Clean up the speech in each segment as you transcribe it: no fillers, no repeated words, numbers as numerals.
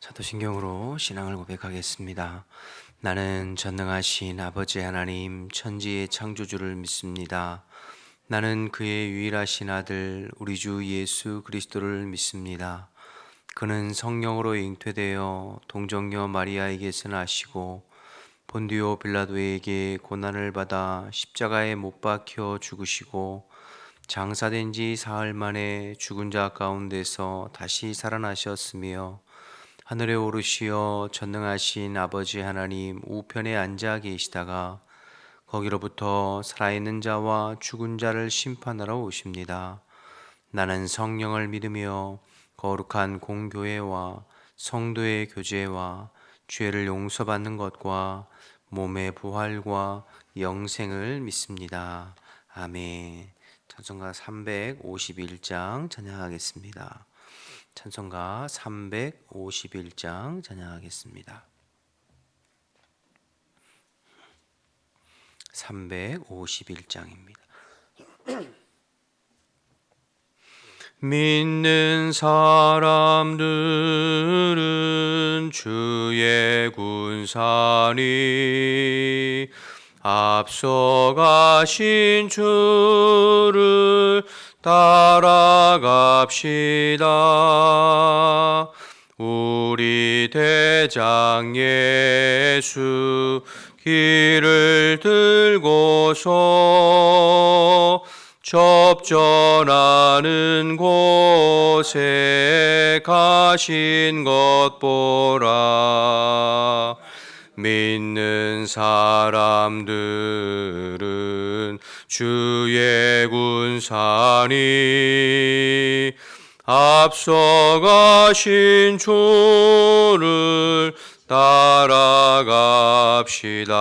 사도신경으로 신앙을 고백하겠습니다. 나는 전능하신 아버지 하나님 천지의 창조주를 믿습니다. 나는 그의 유일하신 아들 우리 주 예수 그리스도를 믿습니다. 그는 성령으로 잉태되어 동정녀 마리아에게서 나시고 본디오 빌라도에게 고난을 받아 십자가에 못 박혀 죽으시고 장사된 지 사흘 만에 죽은 자 가운데서 다시 살아나셨으며 하늘에 오르시어 전능하신 아버지 하나님 우편에 앉아 계시다가 거기로부터 살아있는 자와 죽은 자를 심판하러 오십니다. 나는 성령을 믿으며 거룩한 공교회와 성도의 교제와 죄를 용서받는 것과 몸의 부활과 영생을 믿습니다. 아멘. 찬송가 351장 찬양하겠습니다. 찬송가 351장 찬양하겠습니다. 351장입니다. 믿는 사람들은 주의 군사니 앞서가신 주를 따라갑시다. 우리 대장 예수 길을 들고서 접전하는 곳에 가신 것 보라. 믿는 사람들은 주의 군사니 앞서가신 주를 따라갑시다.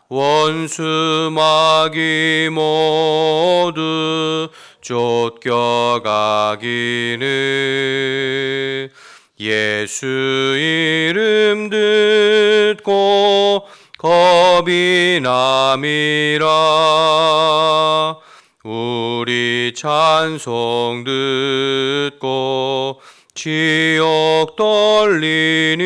원수 마귀 모두 쫓겨가기를 예수 이름 듣고 겁이 남이라. 우리 찬송 듣고 지옥 떨리니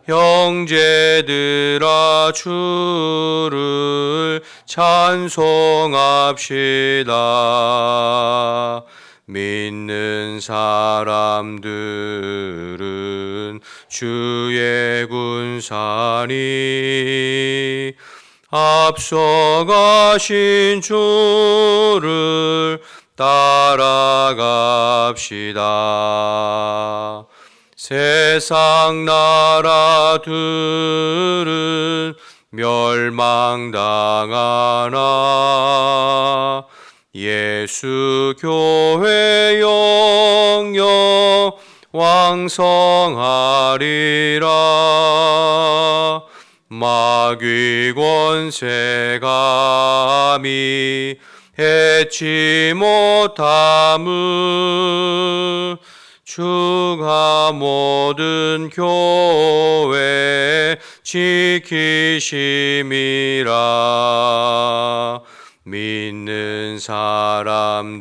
형제들아 주를 찬송합시다. 믿는 사람들은 주의 군사니 앞서가신 주를 따라갑시다. 세상 나라들은 멸망당하나 예수 교회 영영 왕성하리라. 마귀 권세 감히 해치 못함을 주가 모든 교회 지키심이라. 믿는 사람들은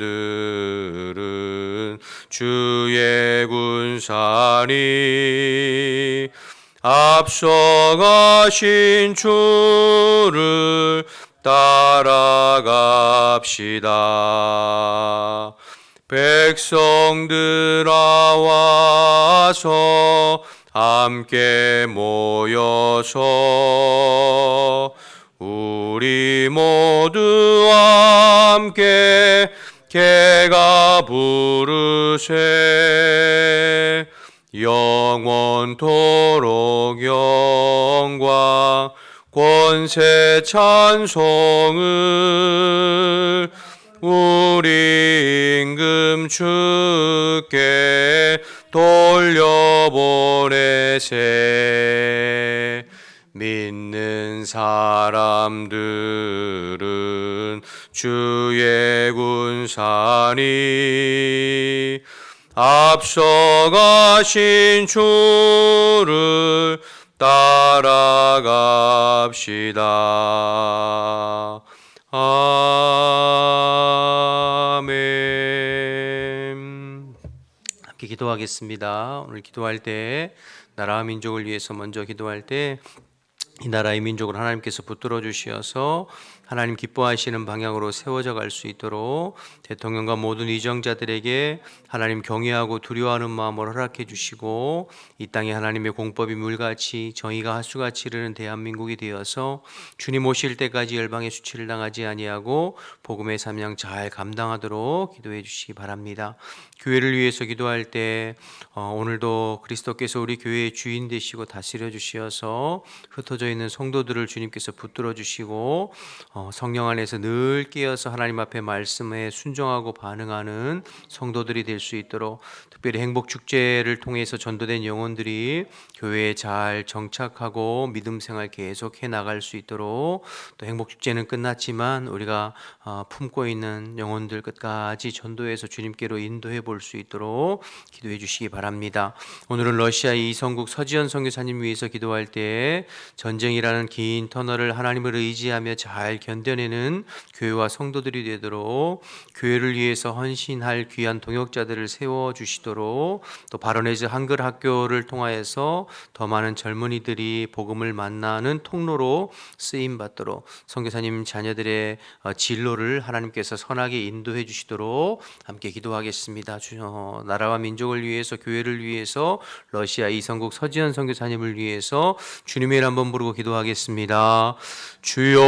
주의 군사니 앞서가신 주를 따라갑시다. 백성들아 와서 함께 모여서 우리 모두 함께 개가 부르세. 영원토록 영광 권세 찬송을 우리 임금 주께 돌려보내세. 믿는 사람들은 주의 군사니 앞서가신 주를 따라갑시다. 아멘. 함께 기도하겠습니다. 오늘 기도할 때 나라와 민족을 위해서 먼저 기도할 때 이 나라의 민족을 하나님께서 붙들어 주시어서 하나님 기뻐하시는 방향으로 세워져 갈 수 있도록 대통령과 모든 위정자들에게 하나님 경외하고 두려워하는 마음을 허락해 주시고 이 땅에 하나님의 공법이 물같이 정의가 하수같이 흐르는 대한민국이 되어서 주님 오실 때까지 열방의 수치를 당하지 아니하고 복음의 사명 잘 감당하도록 기도해 주시기 바랍니다. 교회를 위해서 기도할 때 오늘도 그리스도께서 우리 교회의 주인 되시고 다스려 주시어서 흩어져 있는 성도들을 주님께서 붙들어 주시고 성령 안에서 늘 깨어서 하나님 앞에 말씀에 순종하고 반응하는 성도들이 될 수 있도록 특별히 행복 축제를 통해서 전도된 영혼들이 교회에 잘 정착하고 믿음 생활 계속해 나갈 수 있도록 또 행복 축제는 끝났지만 우리가 품고 있는 영혼들 끝까지 전도해서 주님께로 인도해 볼 수 있도록 기도해 주시기 바랍니다. 오늘은 러시아의 이성국 서지연 선교사님 위해서 기도할 때 전쟁이라는 긴 터널을 하나님을 의지하며 잘 견뎌내는 교회와 성도들이 되도록 교회를 위해서 헌신할 귀한 동역자들을 세워주시도록 또 바로네즈 한글 학교를 통하여서 더 많은 젊은이들이 복음을 만나는 통로로 쓰임받도록 선교사님 자녀들의 진로를 하나님께서 선하게 인도해 주시도록 함께 기도하겠습니다. 나라와 민족을 위해서 교회를 위해서 러시아 이성국 서지연 선교사님을 위해서 주님의 이름 한번 부르고 기도하겠습니다. 주여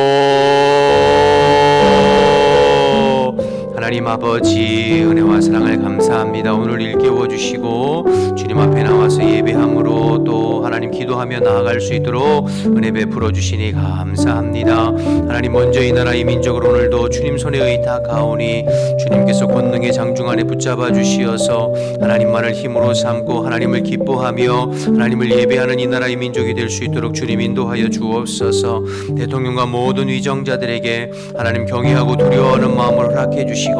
하나님 아버지 은혜와 사랑을 감사합니다. 오늘 일깨워 주시고 주님 앞에 나와서 예배함으로 또 하나님 기도하며 나아갈 수 있도록 은혜 베풀어 주시니 감사합니다. 하나님 먼저 이 나라 이 민족을 오늘도 주님 손에 의탁하오니 주님께서 권능의 장중 안에 붙잡아 주시어서 하나님만을 힘으로 삼고 하나님을 기뻐하며 하나님을 예배하는 이 나라 이 민족이 될 수 있도록 주님 인도하여 주옵소서. 대통령과 모든 위정자들에게 하나님 경외하고 두려워하는 마음을 허락해 주시고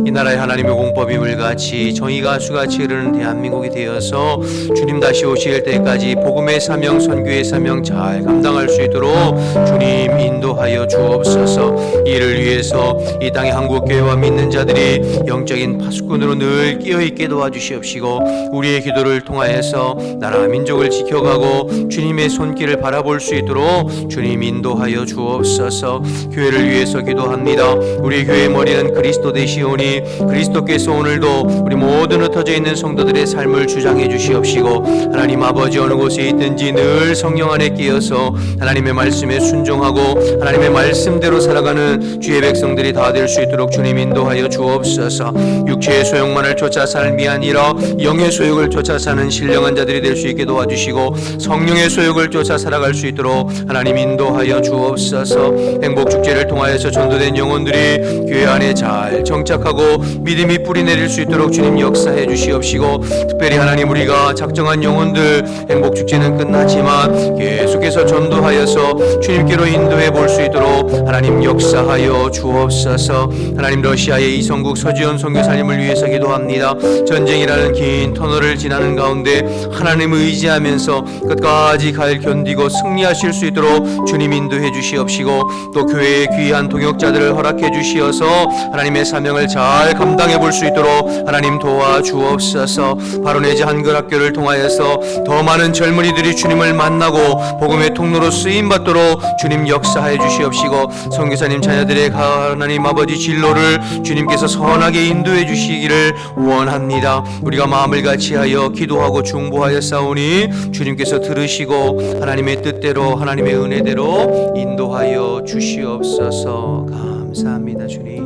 이 나라의 하나님의 공법이 물같이 정의가 수같이 흐르는 대한민국이 되어서 주님 다시 오실 때까지 복음의 사명 선교의 사명 잘 감당할 수 있도록 주님 인도하여 주옵소서. 이를 위해서 이 땅의 한국교회와 믿는 자들이 영적인 파수꾼으로 늘 끼어있게 도와주시옵시고 우리의 기도를 통하여서 나라 민족을 지켜가고 주님의 손길을 바라볼 수 있도록 주님 인도하여 주옵소서. 교회를 위해서 기도합니다. 우리 교회의 머리는 그리스도 되시오니 그리스도께서 오늘도 우리 모든 흩어져 있는 성도들의 삶을 주장해 주시옵시고 하나님 아버지 어느 곳에 있든지 늘 성령 안에 끼어서 하나님의 말씀에 순종하고 하나님의 말씀대로 살아가는 주의 백성들이 다 될 수 있도록 주님 인도하여 주옵소서. 육체의 소욕만을 쫓아 삶이 아니라 영의 소욕을 쫓아 사는 신령한 자들이 될 수 있게 도와주시고 성령의 소욕을 쫓아 살아갈 수 있도록 하나님 인도하여 주옵소서. 행복축제를 통하여서 전도된 영혼들이 교회 안에 잘 정착하고 믿음이 뿌리내릴 수 있도록 주님 역사해 주시옵시고 특별히 하나님 우리가 작정한 영혼들 행복축제는 끝났지만 계속해서 전도하여서 주님께로 인도해 볼 수 있도록 하나님 역사하여 주옵소서. 하나님 러시아의 이성국 서지연 선교사님을 위해서 기도합니다. 전쟁이라는 긴 터널을 지나는 가운데 하나님을 의지하면서 끝까지 갈 견디고 승리하실 수 있도록 주님 인도해 주시옵시고 또 교회의 귀한 동역자들을 허락해 주시어서 하나님의 사명을 잘 감당해 볼 수 있도록 하나님 도와주옵소서. 바로네즈 한글 학교를 통하여서 더 많은 젊은이들이 주님을 만나고 복음의 통로로 쓰임 받도록 주님 역사해 주시옵시고 선교사님 자녀들의 하나님 아버지 진로를 주님께서 선하게 인도해 주시기를 원합니다. 우리가 마음을 같이하여 기도하고 중보하여 싸우니 주님께서 들으시고 하나님의 뜻대로 하나님의 은혜대로 인도하여 주시옵소서. 감사합니다. 주님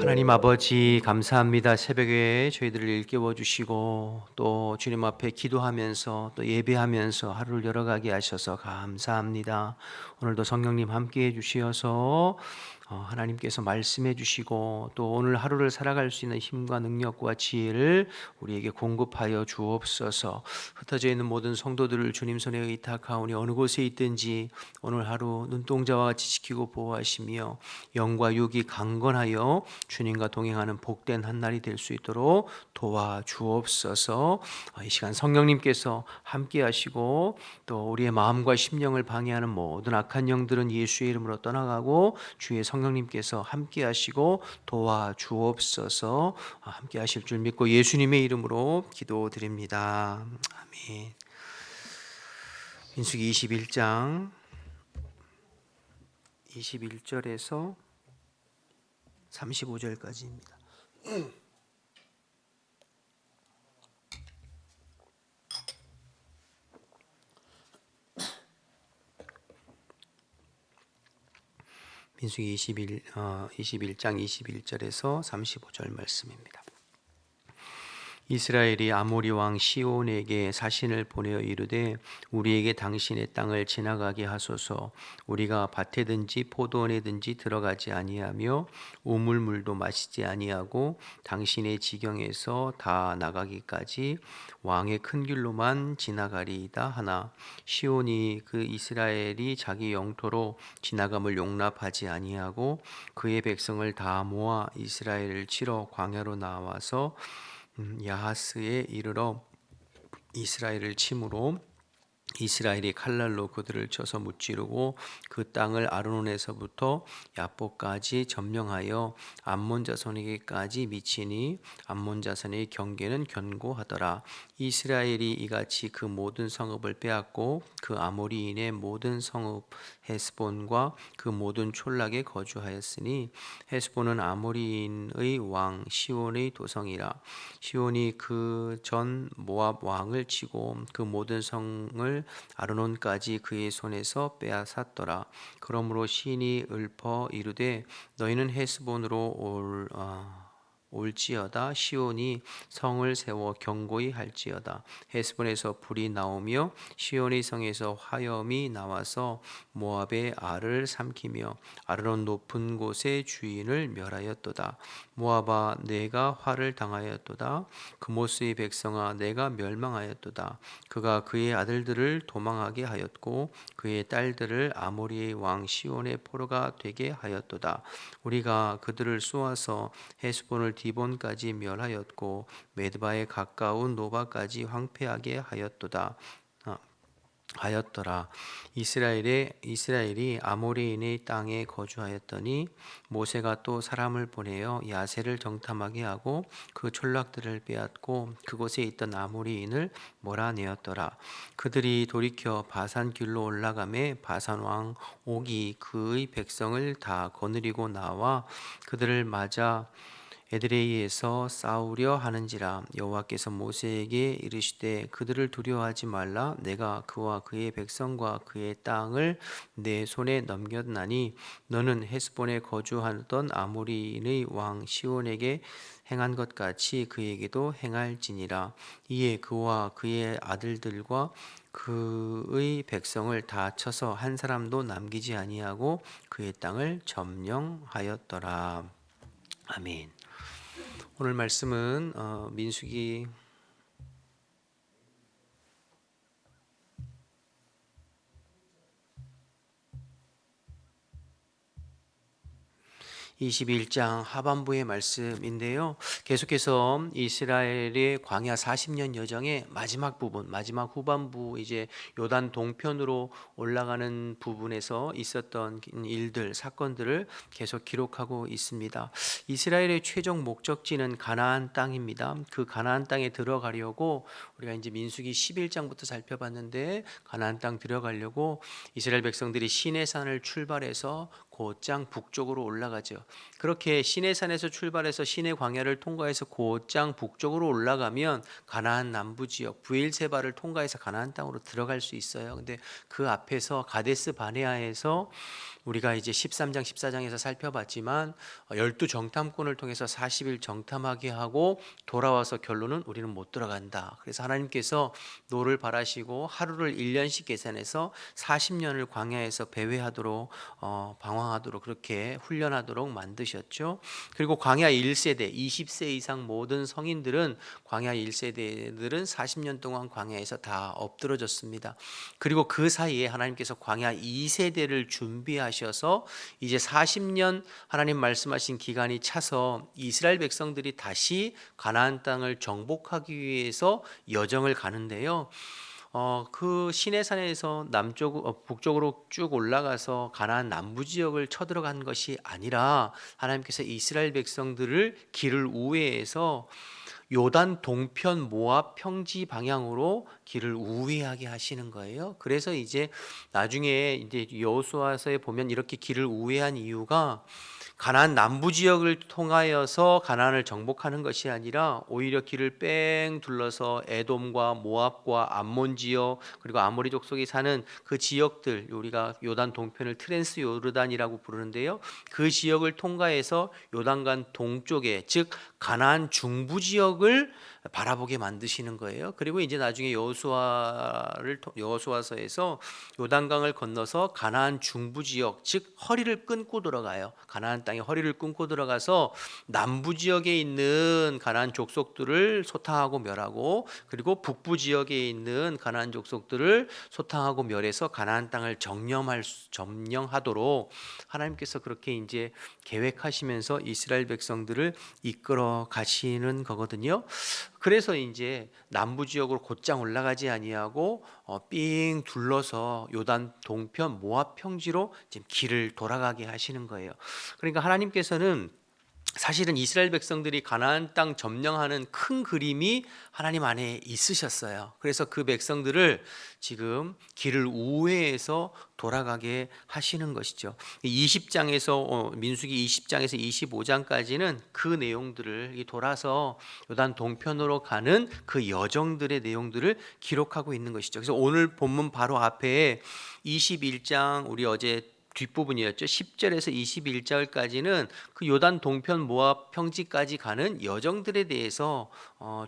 하나님 아버지 감사합니다. 새벽에 저희들을 일깨워 주시고 또 주님 앞에 기도하면서 또 예배하면서 하루를 열어가게 하셔서 감사합니다. 오늘도 성령님 함께해 주시어서 하나님께서 말씀해 주시고 또 오늘 하루를 살아갈 수 있는 힘과 능력과 지혜를 우리에게 공급하여 주옵소서. 흩어져 있는 모든 성도들을 주님 손에 의탁하오니 어느 곳에 있든지 오늘 하루 눈동자와 같이 지키고 보호하시며 영과 육이 강건하여 주님과 동행하는 복된 한 날이 될 수 있도록 도와주옵소서. 이 시간 성령님께서 함께 하시고 또 우리의 마음과 심령을 방해하는 모든 악한 영들은 예수의 이름으로 떠나가고 주의 성 성령님께서 함께 하시고 도와주옵소서. 함께 하실 줄 믿고 예수님의 이름으로 기도드립니다. 아멘. 민수기 21장 21절에서 35절까지입니다. 민수기 21장 21절에서 35절 말씀입니다. 이스라엘이 아모리 왕 시온에게 사신을 보내어 이르되 우리에게 당신의 땅을 지나가게 하소서. 우리가 밭에든지 포도원에든지 들어가지 아니하며 우물물도 마시지 아니하고 당신의 지경에서 다 나가기까지 왕의 큰 길로만 지나가리이다 하나 시온이 그 이스라엘이 자기 영토로 지나감을 용납하지 아니하고 그의 백성을 다 모아 이스라엘을 치러 광야로 나와서 야하스에 이르러 이스라엘을 치므로 이스라엘이 칼날로 그들을 쳐서 무찌르고 그 땅을 아르논에서부터 야보까지 점령하여 암몬 자손에게까지 미치니 암몬 자손의 경계는 견고하더라. 이스라엘이 이같이 그 모든 성읍을 빼앗고 그 아모리인의 모든 성읍 헤스본과 그 모든 촌락에 거주하였으니 헤스본은 아모리인의 왕 시온의 도성이라. 시온이 그 전 모압 왕을 치고 그 모든 성을 아르논까지 그의 손에서 빼앗았더라. 그러므로 시인이 읊어 이르되 너희는 헤스본으로 올지어다. 시온이 성을 세워 견고히 할지어다. 헤스본에서 불이 나오며 시온의 성에서 화염이 나와서 모압의 알을 삼키며 아르논 높은 곳의 주인을 멸하였도다. 모압아 내가 화를 당하였도다. 그모스의 백성아 내가 멸망하였도다. 그가 그의 아들들을 도망하게 하였고 그의 딸들을 아모리의 왕 시온의 포로가 되게 하였도다. 우리가 그들을 쏘아서 헤스본을 디본까지 멸하였고 메드바에 가까운 노바까지 황폐하게 하였더라. 이스라엘이 아모리인의 땅에 거주하였더니 모세가 또 사람을 보내어 야세를 정탐하게 하고 그 촌락들을 빼앗고 그곳에 있던 아모리인을 몰아내었더라. 그들이 돌이켜 바산 길로 올라가매 바산 왕 옥이 그의 백성을 다 거느리고 나와 그들을 맞아 에드레이에서 싸우려 하는지라. 여호와께서 모세에게 이르시되 그들을 두려워하지 말라. 내가 그와 그의 백성과 그의 땅을 내 손에 넘겼나니 너는 헤스본에 거주하던 아모리인의 왕 시온에게 행한 것 같이 그에게도 행할지니라. 이에 그와 그의 아들들과 그의 백성을 다 쳐서 한 사람도 남기지 아니하고 그의 땅을 점령하였더라. 아멘. 오늘 말씀은 민수기 21장 하반부의 말씀인데요. 계속해서 이스라엘의 광야 40년 여정의 마지막 부분, 마지막 후반부 이제 요단 동편으로 올라가는 부분에서 있었던 일들, 사건들을 계속 기록하고 있습니다. 이스라엘의 최종 목적지는 가나안 땅입니다. 그 가나안 땅에 들어가려고 우리가 이제 민수기 11장부터 살펴봤는데 가나안 땅 들어가려고 이스라엘 백성들이 시내산을 출발해서 곧장 북쪽으로 올라가죠. 그렇게 시내산에서 출발해서 시내 광야를 통과해서 곧장 북쪽으로 올라가면 가나안 남부 지역 브엘세바를 통과해서 가나안 땅으로 들어갈 수 있어요. 근데 그 앞에서 가데스 바네아에서 우리가 이제 13장 14장에서 살펴봤지만 12정탐꾼을 통해서 40일 정탐하게 하고 돌아와서 결론은 우리는 못 들어간다. 그래서 하나님께서 노를 바라시고 하루를 1년씩 계산해서 40년을 광야에서 배회하도록 방황하도록 그렇게 훈련하도록 만드셨죠. 그리고 광야 1세대 20세 이상 모든 성인들은 광야 1세대들은 40년 동안 광야에서 다 엎드러졌습니다. 그리고 그 사이에 하나님께서 광야 2세대를 준비하셔서 이제 40년 하나님 말씀하신 기간이 차서 이스라엘 백성들이 다시 가나안 땅을 정복하기 위해서 여정을 가는데요. 그 시내산에서 북쪽으로 쭉 올라가서 가나안 남부 지역을 쳐들어간 것이 아니라 하나님께서 이스라엘 백성들을 길을 우회해서 요단 동편 모압 평지 방향으로 길을 우회하게 하시는 거예요. 그래서 이제 나중에 이제 여호수아서에 보면 이렇게 길을 우회한 이유가 가나안 남부 지역을 통하여서 가나안을 정복하는 것이 아니라 오히려 길을 뺑 둘러서 에돔과 모압과 암몬 지역 그리고 아모리 족속이 사는 그 지역들, 우리가 요단 동편을 트랜스 요르단이라고 부르는데요. 그 지역을 통과해서 요단강 동쪽에, 즉 가나안 중부 지역을 바라보게 만드시는 거예요. 그리고 이제 나중에 여호수아서에서 요단강을 건너서 가나안 중부 지역, 즉 허리를 끊고 들어가요. 가나안 땅에 허리를 끊고 들어가서 남부 지역에 있는 가나안 족속들을 소탕하고 멸하고, 그리고 북부 지역에 있는 가나안 족속들을 소탕하고 멸해서 가나안 땅을 점령하도록 하나님께서 그렇게 이제 계획하시면서 이스라엘 백성들을 이끌어 가시는 거거든요. 그래서 이제 남부 지역으로 곧장 올라가지 아니하고 삥 둘러서 요단 동편 모압 평지로 지금 길을 돌아가게 하시는 거예요. 그러니까 하나님께서는 사실은 이스라엘 백성들이 가나안 땅 점령하는 큰 그림이 하나님 안에 있으셨어요. 그래서 그 백성들을 지금 길을 우회해서 돌아가게 하시는 것이죠. 20장에서 민수기 20장에서 25장까지는 그 내용들을 돌아서 요단 동편으로 가는 그 여정들의 내용들을 기록하고 있는 것이죠. 그래서 오늘 본문 바로 앞에 21장, 우리 어제 뒷부분이었죠. 10절에서 21절까지는 그 요단 동편 모압 평지까지 가는 여정들에 대해서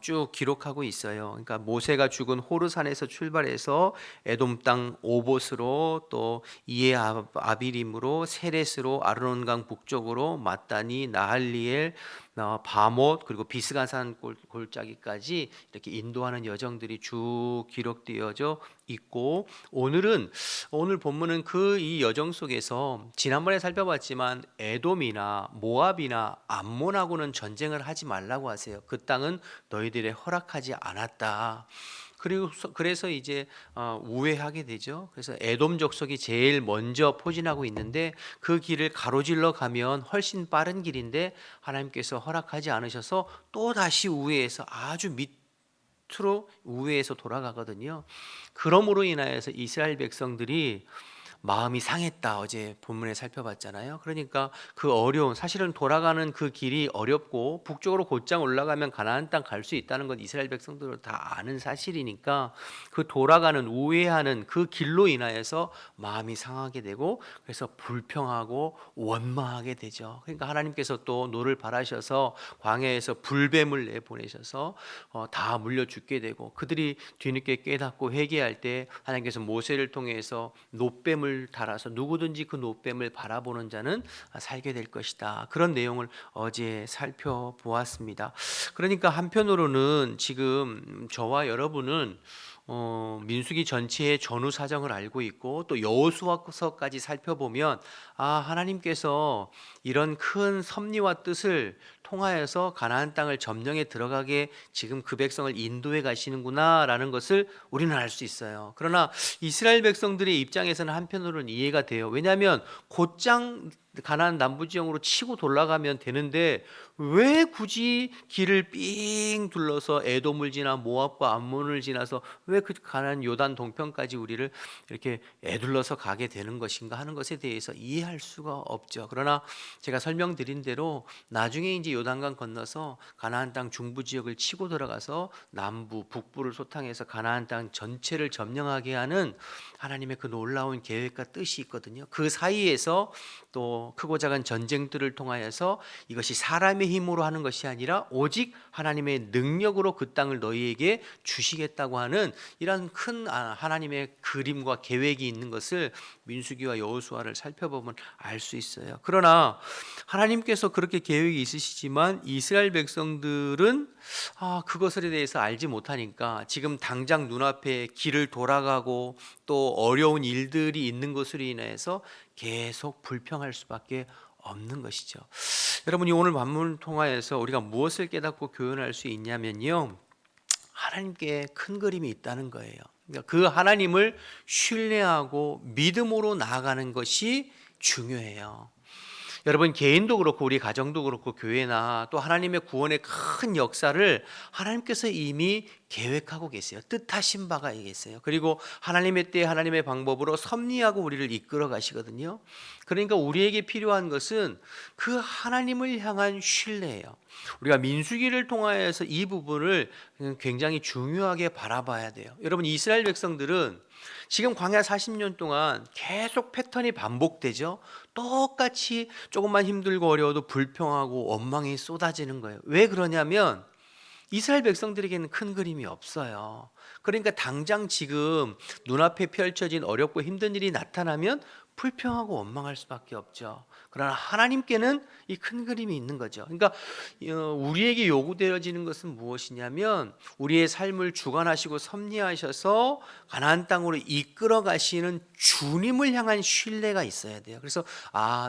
쭉 기록하고 있어요. 그러니까 모세가 죽은 호르산에서 출발해서 에돔 땅 오봇으로, 또 이에 아비림으로, 세렛으로, 아르논강 북쪽으로, 마따니, 나할리엘, 바못, 그리고 비스가산 골짜기까지 이렇게 인도하는 여정들이 쭉 기록되어져 있고, 오늘 본문은 그 이 여정 속에서 지난번에 살펴봤지만 에돔이나 모압이나 암몬하고는 전쟁을 하지 말라고 하세요. 그 땅은 너희들의 허락하지 않았다. 그래서 이제 우회하게 되죠. 그래서 에돔 족속이 제일 먼저 포진하고 있는데 그 길을 가로질러 가면 훨씬 빠른 길인데 하나님께서 허락하지 않으셔서 또 다시 우회해서 아주 밑으로 우회해서 돌아가거든요. 그러므로 인하여서 이스라엘 백성들이 마음이 상했다, 어제 본문에 살펴봤잖아요. 그러니까 그 어려운, 사실은 돌아가는 그 길이 어렵고 북쪽으로 곧장 올라가면 가나안 땅 갈 수 있다는 건 이스라엘 백성들은 다 아는 사실이니까 그 돌아가는, 우회하는 그 길로 인하여서 마음이 상하게 되고, 그래서 불평하고 원망하게 되죠. 그러니까 하나님께서 또 노를 바라셔서 광야에서 불뱀을 내보내셔서 다 물려 죽게 되고, 그들이 뒤늦게 깨닫고 회개할 때 하나님께서 모세를 통해서 노뱀을 달아서 누구든지 그 노뱀을 바라보는 자는 살게 될 것이다. 그런 내용을 어제 살펴보았습니다. 그러니까 한편으로는 지금 저와 여러분은 민수기 전체의 전후 사정을 알고 있고, 또 여호수아서까지 살펴보면 하나님께서 이런 큰 섭리와 뜻을 통하여서 가나안 땅을 점령해 들어가게 지금 그 백성을 인도해 가시는구나라는 것을 우리는 알 수 있어요. 그러나 이스라엘 백성들의 입장에서는 한편으로는 이해가 돼요. 왜냐하면 곧장 가나안 남부 지역으로 치고 돌아가면 되는데 왜 굳이 길을 삥 둘러서 에돔을 지나 모압과 암몬을 지나서 왜 그 가나안 요단 동편까지 우리를 이렇게 애둘러서 가게 되는 것인가 하는 것에 대해서 이해할 수가 없죠. 그러나 제가 설명드린 대로 나중에 이제 요단강 건너서 가나안 땅 중부 지역을 치고 들어가서 남부 북부를 소탕해서 가나안 땅 전체를 점령하게 하는 하나님의 그 놀라운 계획과 뜻이 있거든요. 그 사이에서 또 크고 작은 전쟁들을 통하여서 이것이 사람의 힘으로 하는 것이 아니라 오직 하나님의 능력으로 그 땅을 너희에게 주시겠다고 하는 이런 큰 하나님의 그림과 계획이 있는 것을 민수기와 여호수아를 살펴보면 알 수 있어요. 그러나 하나님께서 그렇게 계획이 있으시지만 이스라엘 백성들은 그것에 대해서 알지 못하니까 지금 당장 눈앞에 길을 돌아가고 또 어려운 일들이 있는 것으로 인해서 계속 불평할 수밖에 없는 것이죠. 여러분이 오늘 본문을 통하여서 우리가 무엇을 깨닫고 교훈할 수 있냐면요, 하나님께 큰 그림이 있다는 거예요. 그러니까 그 하나님을 신뢰하고 믿음으로 나아가는 것이 중요해요. 여러분, 개인도 그렇고 우리 가정도 그렇고 교회나 또 하나님의 구원의 큰 역사를 하나님께서 이미 계획하고 계세요. 뜻하신 바가 있어요. 그리고 하나님의 때 하나님의 방법으로 섭리하고 우리를 이끌어 가시거든요. 그러니까 우리에게 필요한 것은 그 하나님을 향한 신뢰예요. 우리가 민수기를 통하여서 이 부분을 굉장히 중요하게 바라봐야 돼요. 여러분, 이스라엘 백성들은 지금 광야 40년 동안 계속 패턴이 반복되죠. 똑같이 조금만 힘들고 어려워도 불평하고 원망이 쏟아지는 거예요. 왜 그러냐면 이스라엘 백성들에게는 큰 그림이 없어요. 그러니까 당장 지금 눈앞에 펼쳐진 어렵고 힘든 일이 나타나면 불평하고 원망할 수밖에 없죠. 그러나 하나님께는 이 큰 그림이 있는 거죠. 그러니까 우리에게 요구되어지는 것은 무엇이냐면 우리의 삶을 주관하시고 섭리하셔서 가나안 땅으로 이끌어 가시는 주님을 향한 신뢰가 있어야 돼요. 그래서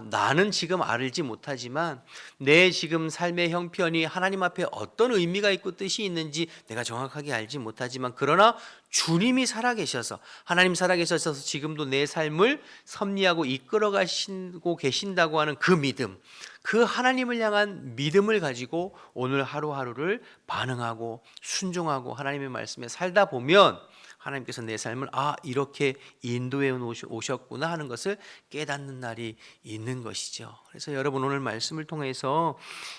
나는 지금 알지 못하지만 내 지금 삶의 형편이 하나님 앞에 어떤 의미가 있고 뜻이 있는지 내가 정확하게 알지 못하지만 그러나 주님이 살아계셔서 하나님 살아계셔서 지금도 내 삶을 섭리하고 이끌어 가시고 계신다고 하는 그 믿음, 그 하나님을 향한 믿음을 가지고 오늘 하루하루를 반응하고 순종하고 하나님의 말씀에 살다 보면 하나님께서 내 삶을 이렇게 인도해 오셨구나 하는 것을 깨닫는 날이 있는 것이죠. 그래서 여러분, 오늘 말씀을 통해서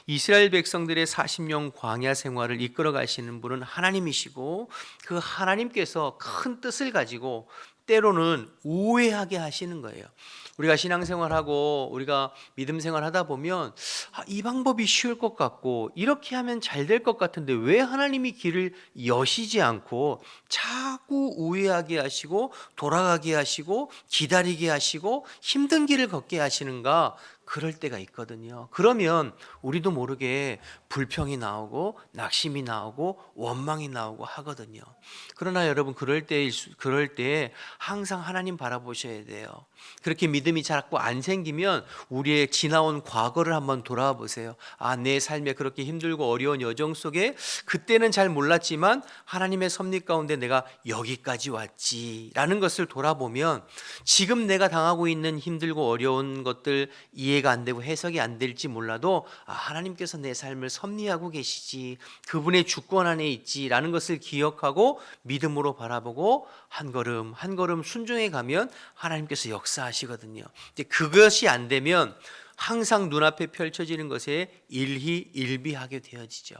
이스라엘 백성들의 40년 광야 생활을 이끌어 가시는 분은 하나님이시고 그 하나님께서 큰 뜻을 가지고 때로는 우회하게 하시는 거예요. 우리가 신앙생활하고 우리가 믿음 생활하다 보면 이 방법이 쉬울 것 같고 이렇게 하면 잘 될 것 같은데 왜 하나님이 길을 여시지 않고 자꾸 우회하게 하시고 돌아가게 하시고 기다리게 하시고 힘든 길을 걷게 하시는가? 그럴 때가 있거든요. 그러면 우리도 모르게 불평이 나오고 낙심이 나오고 원망이 나오고 하거든요. 그러나 여러분, 그럴 때 항상 하나님 바라보셔야 돼요. 그렇게 믿음이 자꾸 안 생기면 우리의 지나온 과거를 한번 돌아와 보세요. 내 삶에 그렇게 힘들고 어려운 여정 속에 그때는 잘 몰랐지만 하나님의 섭리 가운데 내가 여기까지 왔지라는 것을 돌아보면 지금 내가 당하고 있는 힘들고 어려운 것들 이해가 안 되고 해석이 안 될지 몰라도 하나님께서 내 삶을 섭리하고 계시지, 그분의 주권 안에 있지라는 것을 기억하고 믿음으로 바라보고 한 걸음 한 걸음 순종해 가면 하나님께서 역사하시거든요. 근데 그것이 안 되면 항상 눈앞에 펼쳐지는 것에 일희일비하게 되어지죠.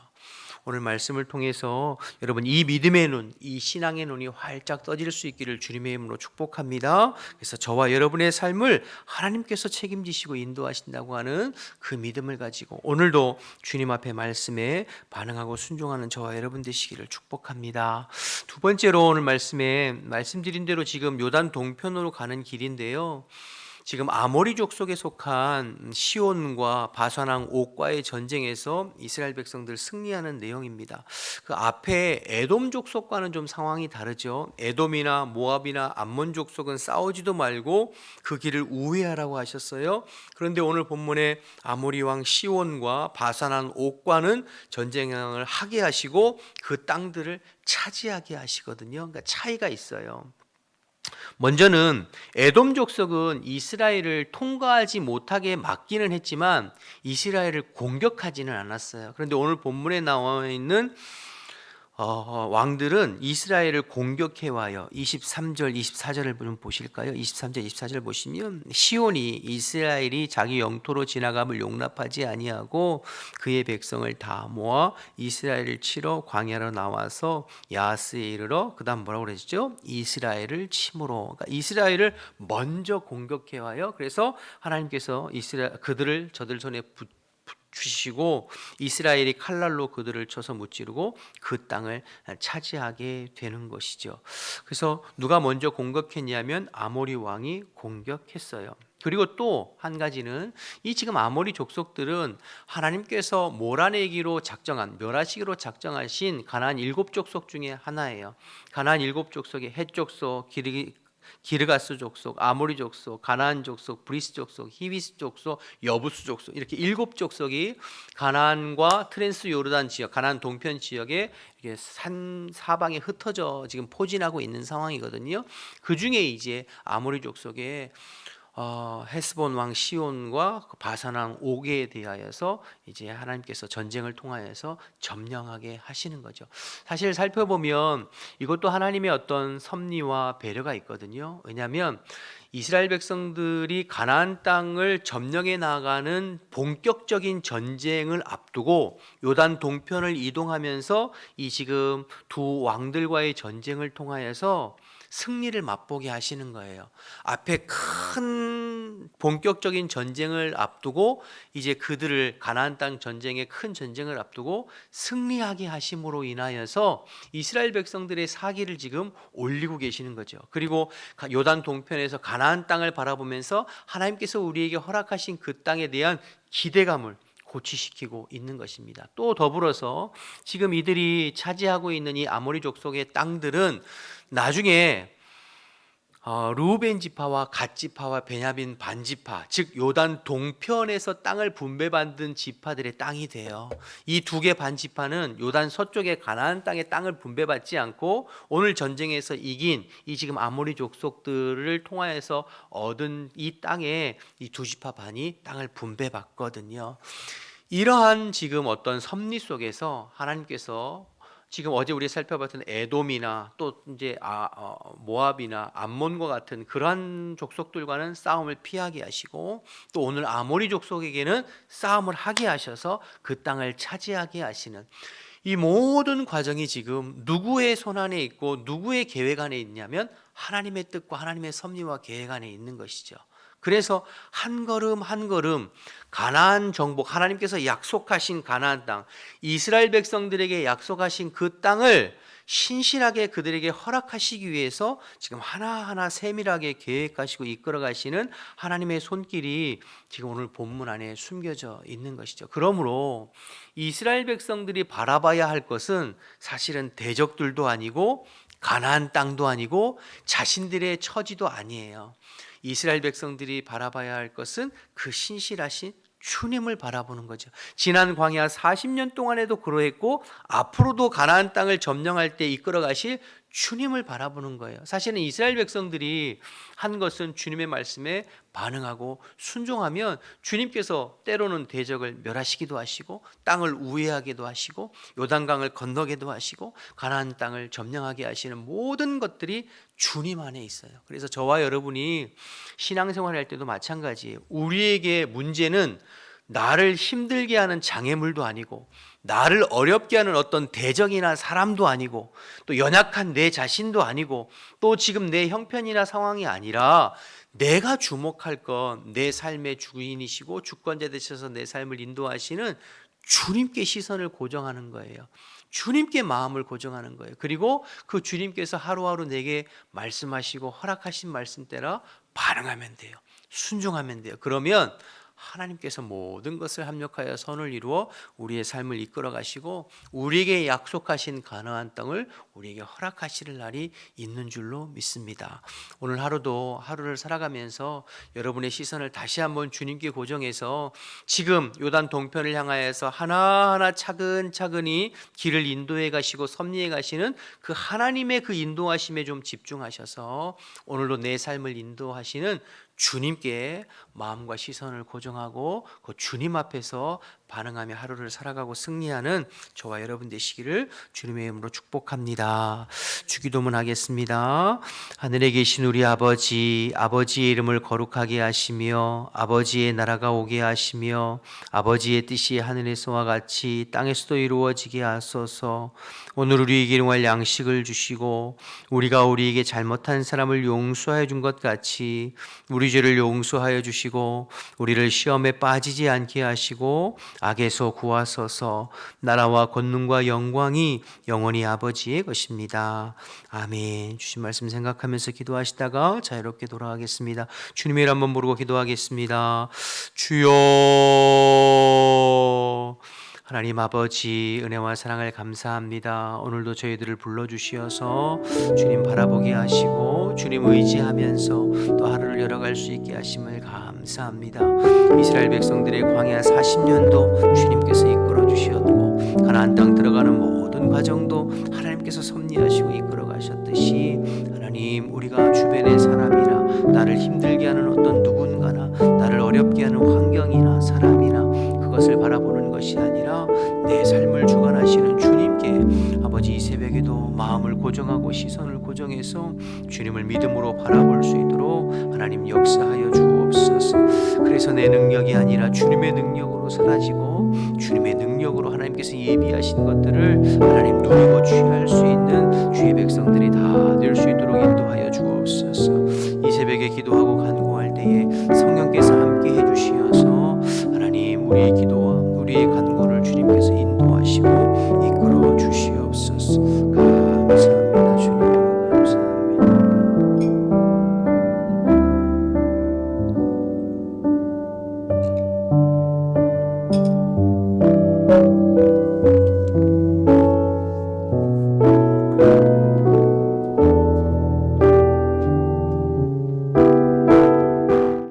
오늘 말씀을 통해서 여러분, 이 믿음의 눈, 이 신앙의 눈이 활짝 떠질 수 있기를 주님의 이름으로 축복합니다. 그래서 저와 여러분의 삶을 하나님께서 책임지시고 인도하신다고 하는 그 믿음을 가지고 오늘도 주님 앞에 말씀에 반응하고 순종하는 저와 여러분 되시기를 축복합니다. 두 번째로 오늘 말씀에 말씀드린 대로 지금 요단 동편으로 가는 길인데요. 지금 아모리 족속에 속한 시온과 바산 왕 옥과의 전쟁에서 이스라엘 백성들 승리하는 내용입니다. 그 앞에 에돔 족속과는 좀 상황이 다르죠. 에돔이나 모압이나 암몬 족속은 싸우지도 말고 그 길을 우회하라고 하셨어요. 그런데 오늘 본문에 아모리 왕 시온과 바산 왕 옥과는 전쟁을 하게 하시고 그 땅들을 차지하게 하시거든요. 그러니까 차이가 있어요. 먼저는 에돔 족속은 이스라엘을 통과하지 못하게 막기는 했지만 이스라엘을 공격하지는 않았어요. 그런데 오늘 본문에 나와 있는 왕들은 이스라엘을 공격해 와요. 23절 24절을 좀 보실까요? 23절 24절 보시면 시온이 이스라엘이 자기 영토로 지나감을 용납하지 아니하고 그의 백성을 다 모아 이스라엘을 치러 광야로 나와서 야스에 이르러 그다음 뭐라고 그러죠? 이스라엘을 침으로. 그러니까 이스라엘을 먼저 공격해 와요. 그래서 하나님께서 그들을 저들 손에 주시고 이스라엘이 칼날로 그들을 쳐서 무찌르고 그 땅을 차지하게 되는 것이죠. 그래서 누가 먼저 공격했냐면 아모리 왕이 공격했어요. 그리고 또 한 가지는 이 지금 아모리 족속들은 하나님께서 몰아내기로 멸하시기로 작정하신 가나안 7족속 중에 하나예요. 가나안 7족속의 헷 족속, 기르가스 족속, 아모리 족속, 가나안 족속, 브리스 족속, 히비스 족속, 여부스 족속 이렇게 7족속이 가나안과 트랜스 요르단 지역, 가나안 동편 지역에 이렇게 산 사방에 흩어져 지금 포진하고 있는 상황이거든요. 그 중에 이제 아모리 족속에 헤스본 왕 시온과 바산 왕 옥에 대하여서 이제 하나님께서 전쟁을 통하여서 점령하게 하시는 거죠. 사실 살펴보면 이것도 하나님의 어떤 섭리와 배려가 있거든요. 왜냐하면 이스라엘 백성들이 가나안 땅을 점령해 나가는 본격적인 전쟁을 앞두고 요단 동편을 이동하면서 이 지금 두 왕들과의 전쟁을 통하여서 승리를 맛보게 하시는 거예요. 앞에 큰 본격적인 전쟁을 앞두고 이제 그들을 가나안 땅 전쟁의 큰 전쟁을 앞두고 승리하게 하심으로 인하여서 이스라엘 백성들의 사기를 지금 올리고 계시는 거죠. 그리고 요단 동편에서 가나안 땅을 바라보면서 하나님께서 우리에게 허락하신 그 땅에 대한 기대감을 고취시키고 있는 것입니다. 또 더불어서 지금 이들이 차지하고 있는 이 아모리 족속의 땅들은 나중에 르우벤 지파와 갓 지파와 베냐민 반 지파, 즉 요단 동편에서 땅을 분배받은 지파들의 땅이 돼요. 이 두 개 반 지파는 요단 서쪽의 가나안 땅의 땅을 분배받지 않고 오늘 전쟁에서 이긴 이 지금 아모리 족속들을 통하여서 얻은 이 땅에 이 두 지파 반이 땅을 분배받거든요. 이러한 지금 어떤 섭리 속에서 하나님께서 지금 어제 우리 살펴봤던 에돔이나 또 이제 모압이나 암몬과 같은 그러한 족속들과는 싸움을 피하게 하시고 또 오늘 아모리 족속에게는 싸움을 하게 하셔서 그 땅을 차지하게 하시는 이 모든 과정이 지금 누구의 손안에 있고 누구의 계획 안에 있냐면 하나님의 뜻과 하나님의 섭리와 계획 안에 있는 것이죠. 그래서 한 걸음 한 걸음 가나안 정복, 하나님께서 약속하신 가나안 땅, 이스라엘 백성들에게 약속하신 그 땅을 신실하게 그들에게 허락하시기 위해서 지금 하나하나 세밀하게 계획하시고 이끌어 가시는 하나님의 손길이 지금 오늘 본문 안에 숨겨져 있는 것이죠. 그러므로 이스라엘 백성들이 바라봐야 할 것은 사실은 대적들도 아니고 가나안 땅도 아니고 자신들의 처지도 아니에요. 이스라엘 백성들이 바라봐야 할 것은 그 신실하신 주님을 바라보는 거죠. 지난 광야 40년 동안에도 그러했고 앞으로도 가나안 땅을 점령할 때 이끌어 가실 주님을 바라보는 거예요. 사실은 이스라엘 백성들이 한 것은 주님의 말씀에 반응하고 순종하면 주님께서 때로는 대적을 멸하시기도 하시고 땅을 우회하기도 하시고 요단강을 건너게도 하시고 가나안 땅을 점령하게 하시는 모든 것들이 주님 안에 있어요. 그래서 저와 여러분이 신앙생활을 할 때도 마찬가지예요. 우리에게 문제는 나를 힘들게 하는 장애물도 아니고 나를 어렵게 하는 어떤 대적이나 사람도 아니고 또 연약한 내 자신도 아니고 또 지금 내 형편이나 상황이 아니라 내가 주목할 건 내 삶의 주인이시고 주권자 되셔서 내 삶을 인도하시는 주님께 시선을 고정하는 거예요. 주님께 마음을 고정하는 거예요. 그리고 그 주님께서 하루하루 내게 말씀하시고 허락하신 말씀 따라 반응하면 돼요. 순종하면 돼요. 그러면 하나님께서 모든 것을 합력하여 선을 이루어 우리의 삶을 이끌어 가시고 우리에게 약속하신 가나안 땅을 우리에게 허락하실 날이 있는 줄로 믿습니다. 오늘 하루도 하루를 살아가면서 여러분의 시선을 다시 한번 주님께 고정해서 지금 요단 동편을 향하여서 하나하나 차근차근히 길을 인도해 가시고 섭리해 가시는 그 하나님의 그 인도하심에 좀 집중하셔서 오늘도 내 삶을 인도하시는 주님께 마음과 시선을 고정하고 그 주님 앞에서 반응하며 하루를 살아가고 승리하는 저와 여러분 되시기를 주님의 이름으로 축복합니다. 주기도문 하겠습니다. 하늘에 계신 우리 아버지, 아버지의 이름을 거룩하게 하시며 아버지의 나라가 오게 하시며 아버지의 뜻이 하늘에서와 같이 땅에서도 이루어지게 하소서. 오늘 우리에게 일용할 양식을 주시고 우리가 우리에게 잘못한 사람을 용서해 준 것 같이 우리 죄를 용서하여 주시고 우리를 시험에 빠지지 않게 하시고 악에서 구하소서. 나라와 권능과 영광이 영원히 아버지의 것입니다. 아멘. 주신 말씀 생각하면서 기도하시다가 자유롭게 돌아가겠습니다. 주님의 이름 한번 부르고 기도하겠습니다. 주여, 하나님 아버지 은혜와 사랑을 감사합니다. 오늘도 저희들을 불러주시어서 주님 바라보게 하시고 주님 의지하면서 또 하루를 열어갈 수 있게 하심을 감사합니다. 이스라엘 백성들의 광야 40년도 주님께서 이끌어 주셨고 가나안 땅 들어가는 모든 과정도 하나님께서 섭리하시고 이끌어 가셨듯이 하나님 우리가 주변의 사람이나 나를 힘들게 하는 어떤 누군가나 나를 어렵게 하는 환경이나 사람이나 그것을 바라보는 것이 아니라 내 삶을 주관하시는 주님께 아버지 이 새벽에도 마음을 고정하고 시선을 고정해서 주님을 믿음으로 바라볼 수 있도록 하나님 역사하여 주옵소서. 그래서 내 능력이 아니라 주님의 능력으로 사라지고 주님의 능력으로 하나님께서 예비하신 것들을 하나님 누리고 취할 수 있는 주의 백성들이 다 될 수 있도록 인도하여 주옵소서. 이 새벽에 기도하고 간구할 때에 성령께서 함께 해주시어서 하나님 우리의 기도